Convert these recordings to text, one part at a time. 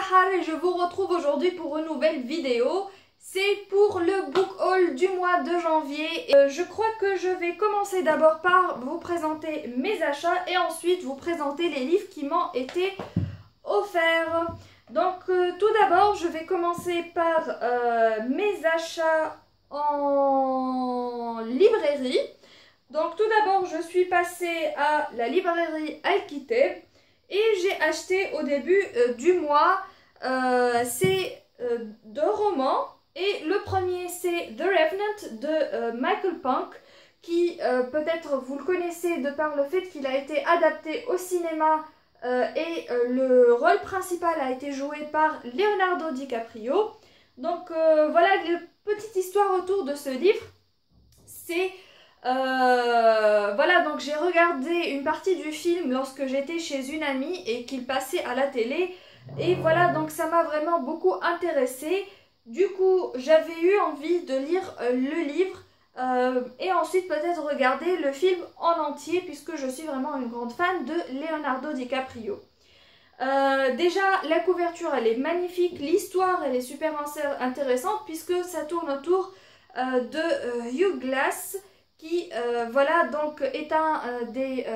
Sahar et je vous retrouve aujourd'hui pour une nouvelle vidéo. C'est pour le book haul du mois de janvier. Je crois que je vais commencer d'abord par vous présenter mes achats et ensuite vous présenter les livres qui m'ont été offerts. Donc tout d'abord je vais commencer par mes achats en librairie. Donc tout d'abord je suis passée à la librairie Al-Kitab et j'ai acheté au début du mois ces deux romans. Et le premier c'est The Revenant de Michael Punk, qui peut-être vous le connaissez de par le fait qu'il a été adapté au cinéma et le rôle principal a été joué par Leonardo DiCaprio. Donc voilà une petite histoire autour de ce livre. C'est voilà, donc j'ai regardé une partie du film lorsque j'étais chez une amie et qu'il passait à la télé. Et voilà, donc ça m'a vraiment beaucoup intéressée. Du coup, j'avais eu envie de lire le livre et ensuite peut-être regarder le film en entier puisque je suis vraiment une grande fan de Leonardo DiCaprio. Déjà, la couverture elle est magnifique, l'histoire elle est super intéressante puisque ça tourne autour de Hugh Glass qui, voilà, donc est un des...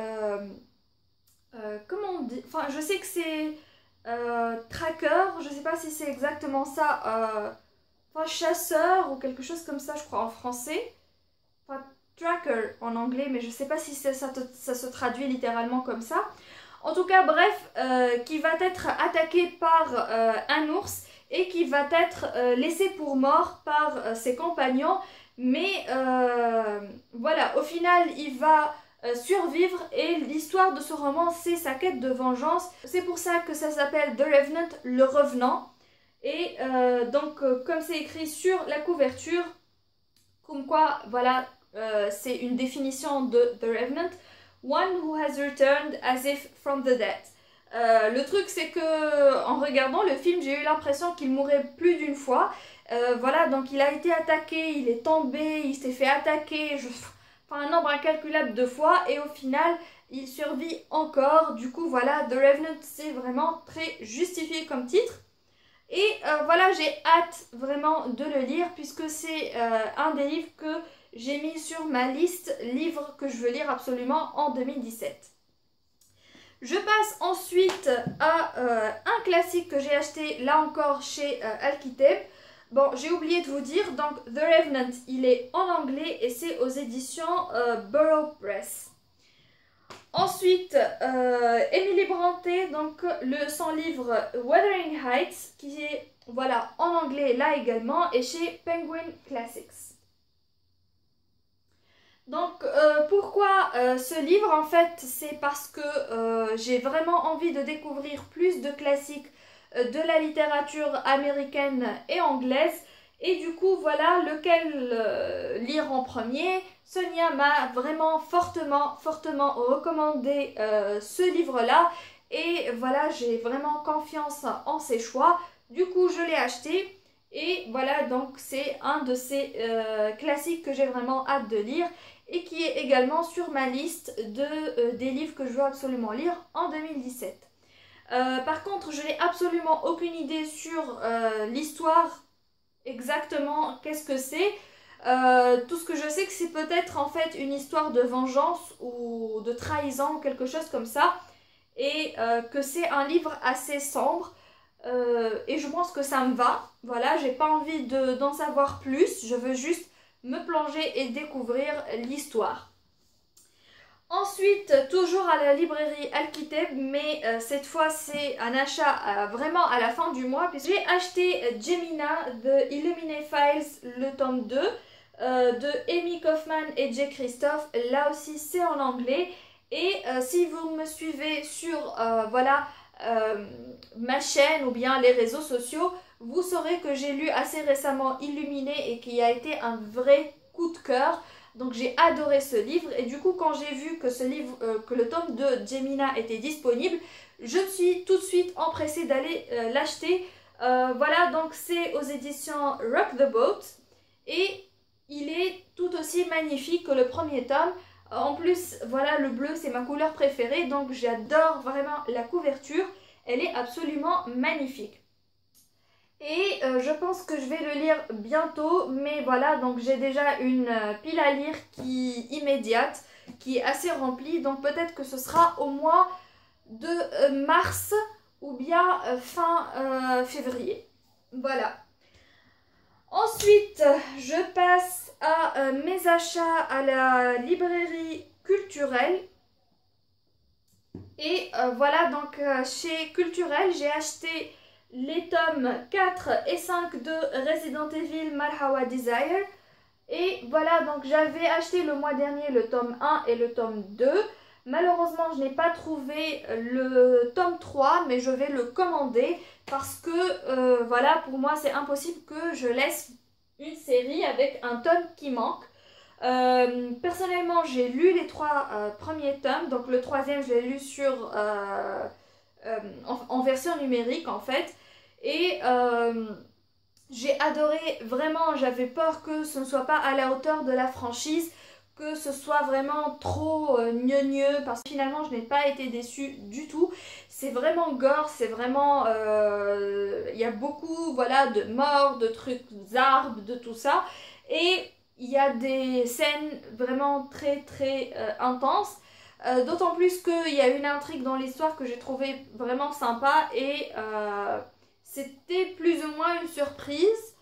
comment on dit? Enfin, je sais que c'est... tracker, je sais pas si c'est exactement ça, enfin chasseur ou quelque chose comme ça je crois en français, enfin tracker en anglais, mais je sais pas si ça se traduit littéralement comme ça. En tout cas bref, qui va être attaqué par un ours et qui va être laissé pour mort par ses compagnons, mais voilà, au final il va survivre et l'histoire de ce roman c'est sa quête de vengeance. C'est pour ça que ça s'appelle The Revenant, le revenant. Et donc comme c'est écrit sur la couverture, comme quoi voilà, c'est une définition de The Revenant, one who has returned as if from the dead. Le truc c'est que en regardant le film j'ai eu l'impression qu'il mourrait plus d'une fois. Voilà, donc il a été attaqué, il est tombé, il s'est fait attaquer, enfin un nombre incalculable de fois, et au final il survit encore. Du coup voilà, The Revenant c'est vraiment très justifié comme titre. Et voilà, j'ai hâte vraiment de le lire puisque c'est un des livres que j'ai mis sur ma liste livres que je veux lire absolument en 2017. Je passe ensuite à un classique que j'ai acheté là encore chez Al-Kitab. Bon, j'ai oublié de vous dire, donc The Revenant, il est en anglais et c'est aux éditions Burrow Press. Ensuite, Emily Brontë, donc son livre Wuthering Heights, qui est voilà en anglais là également et chez Penguin Classics. Donc pourquoi ce livre? En fait c'est parce que j'ai vraiment envie de découvrir plus de classiques de la littérature américaine et anglaise, et du coup voilà lequel lire en premier. Sonia m'a vraiment fortement recommandé ce livre là et voilà, j'ai vraiment confiance en ses choix. Du coup je l'ai acheté et voilà, donc c'est un de ces classiques que j'ai vraiment hâte de lire et qui est également sur ma liste des livres que je veux absolument lire en 2017. Par contre, je n'ai absolument aucune idée sur l'histoire, exactement qu'est-ce que c'est. Tout ce que je sais que c'est peut-être en fait une histoire de vengeance ou de trahison ou quelque chose comme ça. Et que c'est un livre assez sombre. Et je pense que ça me va. Voilà, j'ai pas envie d'en savoir plus. Je veux juste me plonger et découvrir l'histoire. Ensuite, toujours à la librairie Al-Kitab, mais cette fois c'est un achat vraiment à la fin du mois, puisque j'ai acheté Gemina de Illuminae Files, le tome 2, de Amy Kaufman et Jay Christophe. Là aussi c'est en anglais, et si vous me suivez sur voilà, ma chaîne ou bien les réseaux sociaux, vous saurez que j'ai lu assez récemment Illuminae et qui a été un vrai coup de cœur. Donc j'ai adoré ce livre et du coup quand j'ai vu que ce livre, que le tome de Gemina était disponible, je me suis tout de suite empressée d'aller l'acheter. Voilà, donc c'est aux éditions Rock the Boat et il est tout aussi magnifique que le premier tome. En plus, voilà, le bleu c'est ma couleur préférée, donc j'adore vraiment la couverture, elle est absolument magnifique. Et je pense que je vais le lire bientôt, mais voilà, donc j'ai déjà une pile à lire qui immédiate, qui est assez remplie, donc peut-être que ce sera au mois de mars ou bien fin février. Voilà. Ensuite, je passe à mes achats à la librairie culturelle. Et voilà, donc chez Culturel, j'ai acheté les tomes 4 et 5 de Resident Evil Valhalla Desire. Et voilà, donc j'avais acheté le mois dernier le tome 1 et le tome 2. Malheureusement, je n'ai pas trouvé le tome 3, mais je vais le commander parce que voilà, pour moi, c'est impossible que je laisse une série avec un tome qui manque. Personnellement, j'ai lu les 3 premiers tomes, donc le troisième, je l'ai lu en version numérique en fait. Et j'ai adoré, vraiment, j'avais peur que ce ne soit pas à la hauteur de la franchise, que ce soit vraiment trop gneugneux, parce que finalement je n'ai pas été déçue du tout. C'est vraiment gore, c'est vraiment... il y a beaucoup, voilà, de morts, de trucs, d'arbres, de tout ça. Et il y a des scènes vraiment très très intenses. D'autant plus qu'il y a une intrigue dans l'histoire que j'ai trouvé vraiment sympa et c'était plus ou moins une surprise.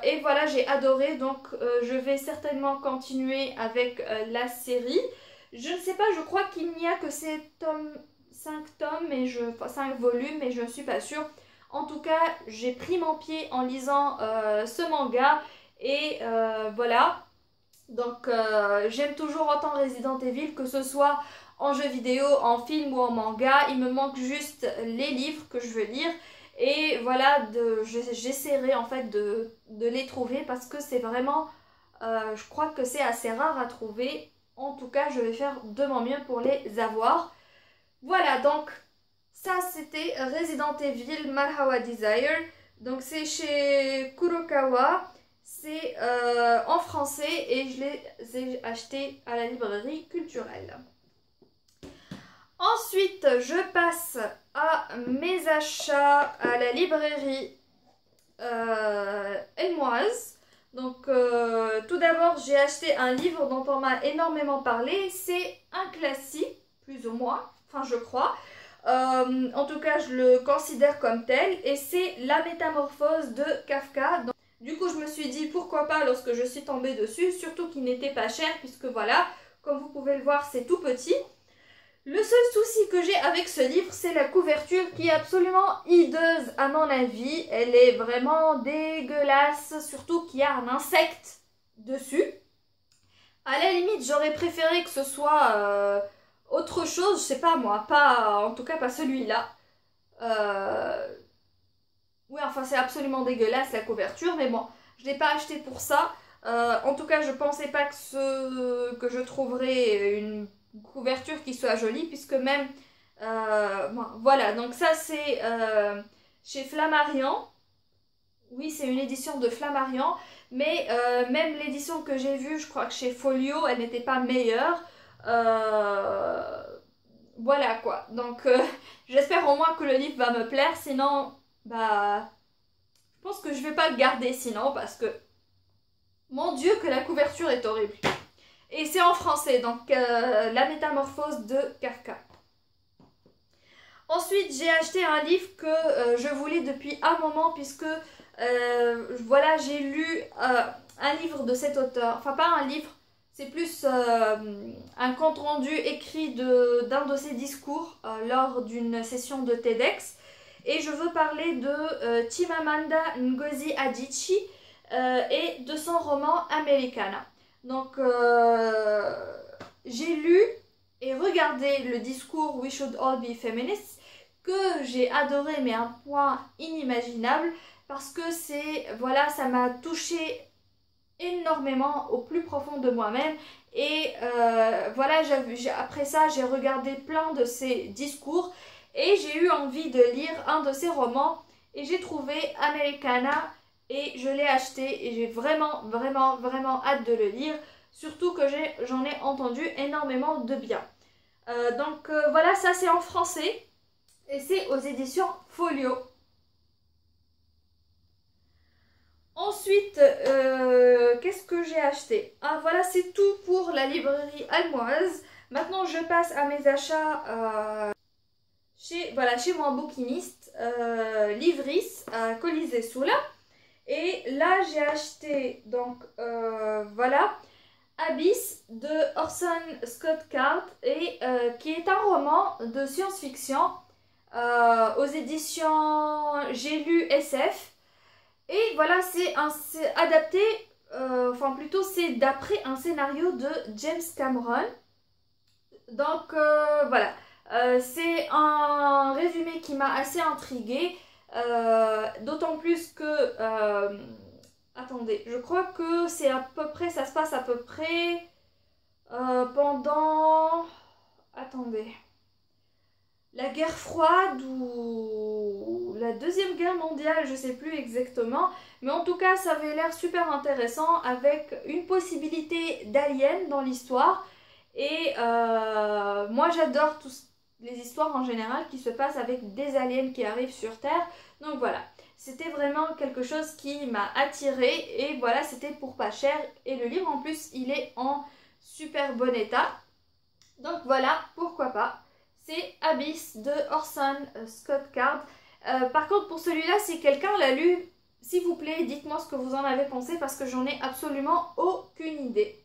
Et voilà, j'ai adoré, donc je vais certainement continuer avec la série. Je ne sais pas, je crois qu'il n'y a que ces 5 tomes, 5 volumes, mais je ne suis pas sûre. En tout cas, j'ai pris mon pied en lisant ce manga et voilà. Donc j'aime toujours autant Resident Evil, que ce soit en jeu vidéo, en film ou en manga. Il me manque juste les livres que je veux lire. Et voilà, j'essaierai en fait de les trouver parce que c'est vraiment, je crois que c'est assez rare à trouver. En tout cas, je vais faire de mon mieux pour les avoir. Voilà, donc ça c'était Resident Evil Valhalla Desire. Donc c'est chez Kurokawa. C'est en français et je les ai achetés à la librairie culturelle. Ensuite, je passe à mes achats à la librairie Elmoise. Donc, tout d'abord, j'ai acheté un livre dont on m'a énormément parlé. C'est un classique, plus ou moins, enfin je crois. En tout cas, je le considère comme tel. Et c'est La Métamorphose de Kafka. Donc, du coup, je me suis dit pourquoi pas lorsque je suis tombée dessus. Surtout qu'il n'était pas cher puisque voilà, comme vous pouvez le voir, c'est tout petit. Le seul souci que j'ai avec ce livre, c'est la couverture qui est absolument hideuse à mon avis. Elle est vraiment dégueulasse, surtout qu'il y a un insecte dessus. À la limite, j'aurais préféré que ce soit autre chose, je sais pas moi, pas, en tout cas pas celui-là. Oui, enfin c'est absolument dégueulasse la couverture, mais bon, je ne l'ai pas acheté pour ça. En tout cas, je pensais pas que je trouverais une couverture qui soit jolie, puisque même bon, voilà, donc ça c'est chez Flammarion. Oui, c'est une édition de Flammarion, mais même l'édition que j'ai vue, je crois que chez Folio, elle n'était pas meilleure. Voilà quoi, donc j'espère au moins que le livre va me plaire, sinon bah je pense que je vais pas le garder sinon, parce que mon Dieu que la couverture est horrible. Et c'est en français, donc La Métamorphose de Kafka. Ensuite, j'ai acheté un livre que je voulais depuis un moment, puisque voilà, j'ai lu un livre de cet auteur. Enfin, pas un livre, c'est plus un compte-rendu écrit d'un de ses discours lors d'une session de TEDx. Et je veux parler de Chimamanda Ngozi Adichie et de son roman Americana. Donc, j'ai lu et regardé le discours We Should All Be Feminists, que j'ai adoré, mais à un point inimaginable, parce que voilà, ça m'a touché énormément au plus profond de moi-même. Et voilà, après ça, j'ai regardé plein de ses discours et j'ai eu envie de lire un de ses romans. Et j'ai trouvé Americana et je l'ai acheté et j'ai vraiment, vraiment, vraiment hâte de le lire. Surtout que j'en ai entendu énormément de bien. Donc voilà, ça c'est en français et c'est aux éditions Folio. Ensuite, qu'est-ce que j'ai acheté? Ah voilà, c'est tout pour la librairie almoise. Maintenant, je passe à mes achats chez mon bouquiniste, Livris, à Colisée-Soula. Et là, j'ai acheté, donc, voilà, Abyss de Orson Scott Card, qui est un roman de science-fiction aux éditions J'ai lu SF. Et voilà, c'est adapté, enfin plutôt c'est d'après un scénario de James Cameron. Donc voilà, c'est un résumé qui m'a assez intriguée, d'autant plus que, attendez, je crois que c'est à peu près, ça se passe à peu près pendant, attendez, la guerre froide ou la deuxième guerre mondiale, je sais plus exactement, mais en tout cas ça avait l'air super intéressant avec une possibilité d'alien dans l'histoire. Et moi j'adore tous les histoires en général qui se passent avec des aliens qui arrivent sur Terre. Donc voilà, c'était vraiment quelque chose qui m'a attirée et voilà, c'était pour pas cher. Et le livre en plus il est en super bon état. Donc voilà, pourquoi pas. C'est Abyss de Orson Scott Card. Par contre pour celui-là, si quelqu'un l'a lu, s'il vous plaît, dites-moi ce que vous en avez pensé parce que j'en ai absolument aucune idée.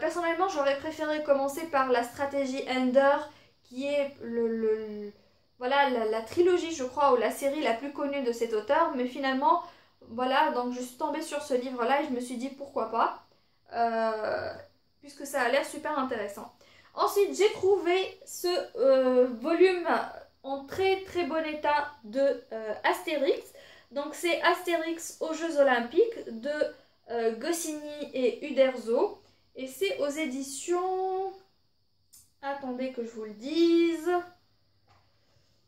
Personnellement, j'aurais préféré commencer par la stratégie Ender, qui est voilà, la trilogie, je crois, ou la série la plus connue de cet auteur. Mais finalement, voilà, donc je suis tombée sur ce livre-là et je me suis dit pourquoi pas, puisque ça a l'air super intéressant. Ensuite, j'ai trouvé ce volume en très très bon état de Astérix. Donc c'est Astérix aux Jeux Olympiques de Goscinny et Uderzo. Et c'est aux éditions... Attendez que je vous le dise.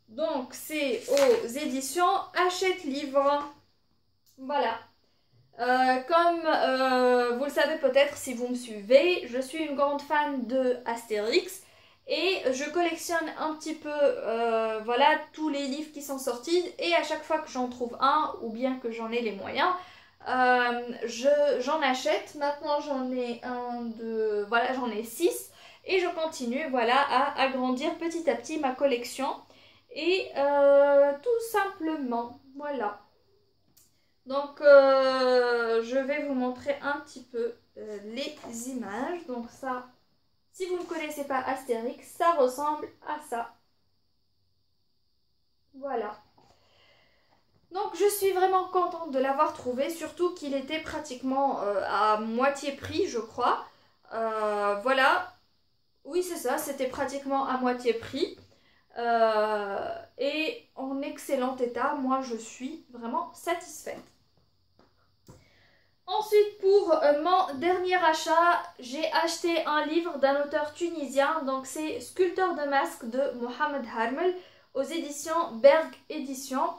Donc, c'est aux éditions Hachette Livre. Voilà. Comme vous le savez peut-être si vous me suivez, je suis une grande fan de Astérix. Et je collectionne un petit peu voilà, tous les livres qui sont sortis. Et à chaque fois que j'en trouve un, ou bien que j'en ai les moyens... j'en achète. Maintenant j'en ai voilà, j'en ai 6 et je continue voilà à agrandir petit à petit ma collection et tout simplement voilà. Donc je vais vous montrer un petit peu les images. Donc ça, si vous ne connaissez pas Astérix, ça ressemble à ça. Voilà. Donc je suis vraiment contente de l'avoir trouvé, surtout qu'il était pratiquement à moitié prix, je crois. Voilà, oui c'est ça, c'était pratiquement à moitié prix. Et en excellent état, moi je suis vraiment satisfaite. Ensuite, pour mon dernier achat, j'ai acheté un livre d'un auteur tunisien, donc c'est Sculpteur de masques de Mohamed Harmel aux éditions Berg Éditions.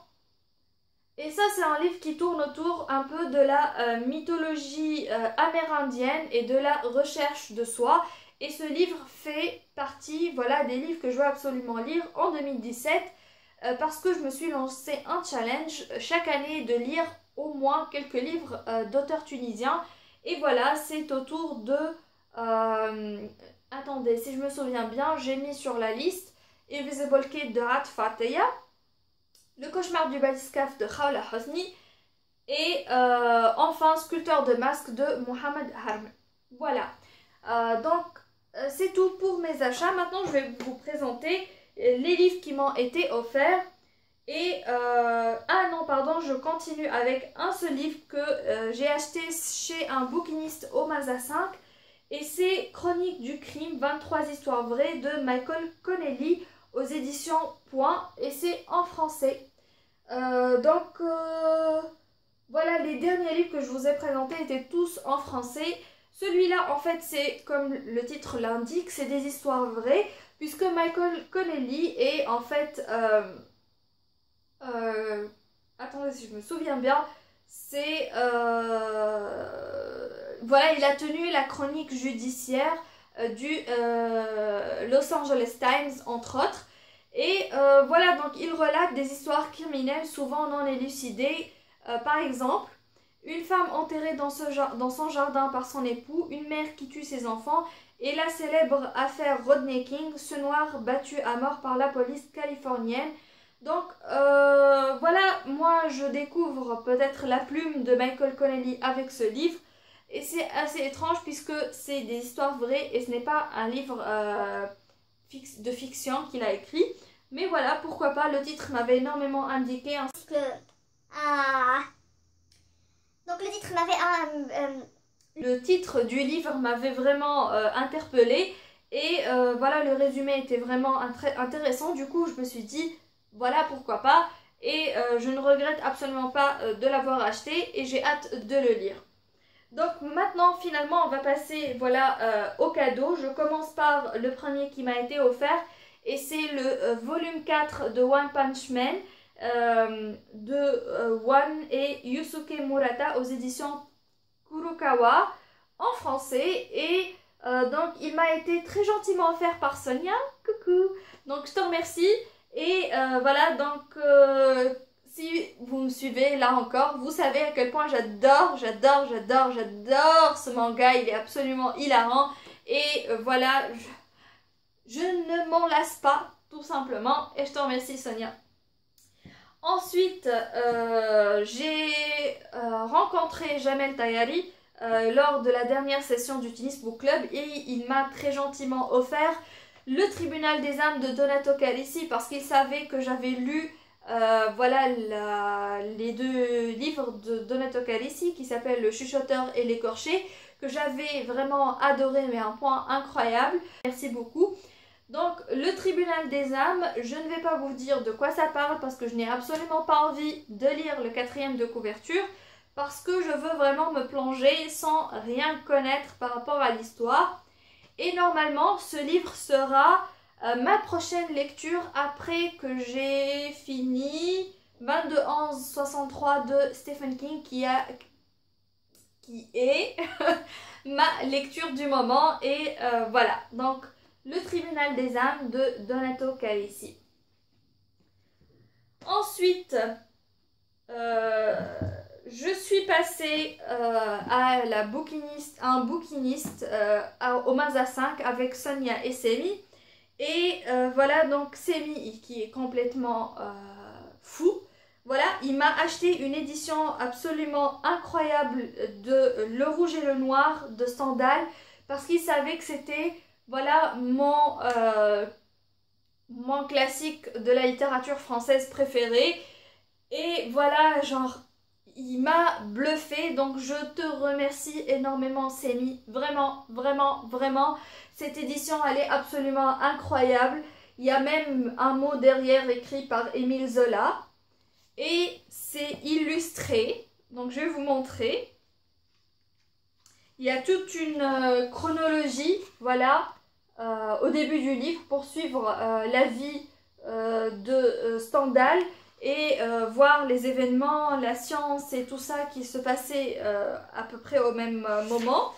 Et ça, c'est un livre qui tourne autour un peu de la mythologie amérindienne et de la recherche de soi. Et ce livre fait partie, voilà, des livres que je veux absolument lire en 2017 parce que je me suis lancé un challenge chaque année de lire au moins quelques livres d'auteurs tunisiens. Et voilà, c'est autour de... attendez, si je me souviens bien, j'ai mis sur la liste Invisible Kid de Hat Fateya, Le cauchemar du batiscaf de Khawla Hosni et enfin Sculpteur de masques de Mohamed Harmel. Voilà, donc c'est tout pour mes achats. Maintenant je vais vous présenter les livres qui m'ont été offerts. Et ah non pardon, je continue avec un seul livre que j'ai acheté chez un bouquiniste au Maza 5. Et c'est Chronique du crime, 23 histoires vraies de Michael Connelly aux éditions Point. Et c'est en français. Donc voilà, les derniers livres que je vous ai présentés étaient tous en français. Celui-là en fait c'est comme le titre l'indique, c'est des histoires vraies puisque Michael Connelly est en fait attendez si je me souviens bien, c'est voilà, il a tenu la chronique judiciaire du Los Angeles Times entre autres. Et voilà, donc il relate des histoires criminelles souvent non élucidées. Par exemple, une femme enterrée dans son jardin par son époux, une mère qui tue ses enfants et la célèbre affaire Rodney King, ce noir battu à mort par la police californienne. Donc voilà, moi je découvre peut-être la plume de Michael Connelly avec ce livre. Et c'est assez étrange puisque c'est des histoires vraies et ce n'est pas un livre de fiction qu'il a écrit. Mais voilà, pourquoi pas, le titre m'avait énormément indiqué. Donc le titre m'avait... Le titre du livre m'avait vraiment interpellée. Et voilà, le résumé était vraiment intéressant. Du coup, je me suis dit, voilà, pourquoi pas. Et je ne regrette absolument pas de l'avoir acheté et j'ai hâte de le lire. Donc maintenant, finalement, on va passer voilà, au cadeau. Je commence par le premier qui m'a été offert. Et c'est le volume 4 de One Punch Man de One et Yusuke Murata aux éditions Kurokawa en français. Et donc, il m'a été très gentiment offert par Sonia. Coucou! Donc, je te remercie. Et voilà, donc... si vous me suivez là encore, vous savez à quel point j'adore ce manga, il est absolument hilarant et voilà, je ne m'en lasse pas tout simplement et je te remercie Sonia. Ensuite, j'ai rencontré Jamel Tayari lors de la dernière session du Tunis Book Club et il m'a très gentiment offert Le Tribunal des âmes de Donato Carisi parce qu'il savait que j'avais lu voilà les deux livres de Donato Carisi qui s'appellent Le Chuchoteur et l'Écorché que j'avais vraiment adoré mais à un point incroyable. Merci beaucoup. Donc Le Tribunal des âmes, je ne vais pas vous dire de quoi ça parle parce que je n'ai absolument pas envie de lire le 4e de couverture parce que je veux vraiment me plonger sans rien connaître par rapport à l'histoire. Et normalement ce livre sera ma prochaine lecture après que j'ai fini 22-11-63 de Stephen King qui est ma lecture du moment et voilà, donc Le Tribunal des âmes de Donato Carisi. Ensuite, je suis passée à un bouquiniste au Mazda 5 avec Sonia et Semi. Et voilà, donc Semi qui est complètement fou. Voilà, il m'a acheté une édition absolument incroyable de Le Rouge et le Noir de Stendhal parce qu'il savait que c'était voilà mon classique de la littérature française préférée. Et voilà, genre, il m'a bluffé. Donc je te remercie énormément Semi. Vraiment, vraiment, vraiment. Cette édition, elle est absolument incroyable. Il y a même un mot derrière écrit par Émile Zola. Et c'est illustré. Donc je vais vous montrer. Il y a toute une chronologie, voilà, au début du livre pour suivre la vie de Stendhal et voir les événements, la science et tout ça qui se passait à peu près au même moment.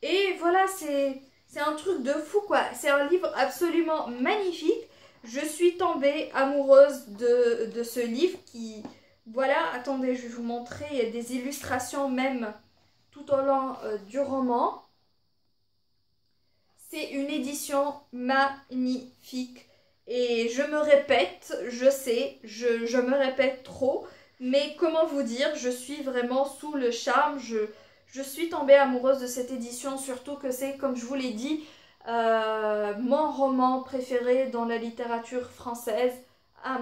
Et voilà, c'est un truc de fou quoi. C'est un livre absolument magnifique. Je suis tombée amoureuse de ce livre qui... Voilà, attendez, je vais vous montrer. Il y a des illustrations même tout au long du roman. C'est une édition magnifique. Et je me répète, je sais, je me répète trop. Mais comment vous dire, je suis vraiment sous le charme. Je suis tombée amoureuse de cette édition, surtout que c'est, comme je vous l'ai dit, mon roman préféré dans la littérature française,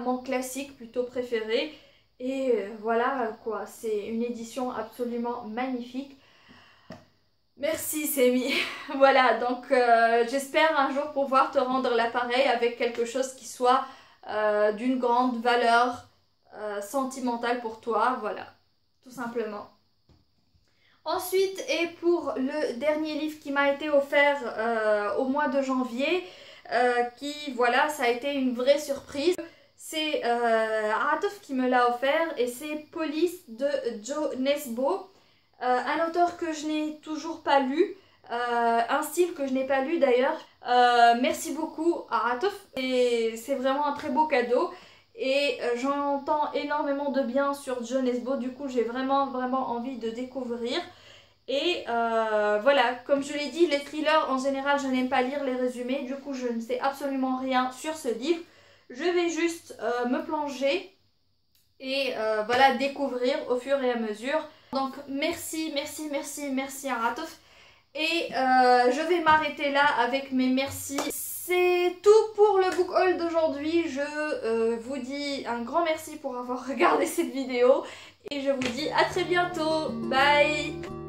mon classique plutôt préféré. Et voilà quoi, c'est une édition absolument magnifique. Merci Semi. Voilà, donc j'espère un jour pouvoir te rendre l'appareil avec quelque chose qui soit d'une grande valeur sentimentale pour toi, voilà, tout simplement. Ensuite, et pour le dernier livre qui m'a été offert au mois de janvier, qui, voilà, ça a été une vraie surprise. C'est Atof qui me l'a offert et c'est Police de Joe Nesbo, un auteur que je n'ai toujours pas lu, un style que je n'ai pas lu d'ailleurs. Merci beaucoup à Atof et c'est vraiment un très beau cadeau. et j'entends énormément de bien sur Jon Esbo, du coup j'ai vraiment envie de découvrir. Et voilà, comme je l'ai dit, les thrillers en général je n'aime pas lire les résumés, du coup je ne sais absolument rien sur ce livre. Je vais juste me plonger et voilà, découvrir au fur et à mesure. Donc merci à Ratouf. Et je vais m'arrêter là avec mes merci. C'est tout pour le book haul d'aujourd'hui. Je vous dis un grand merci pour avoir regardé cette vidéo. Et je vous dis à très bientôt. Bye!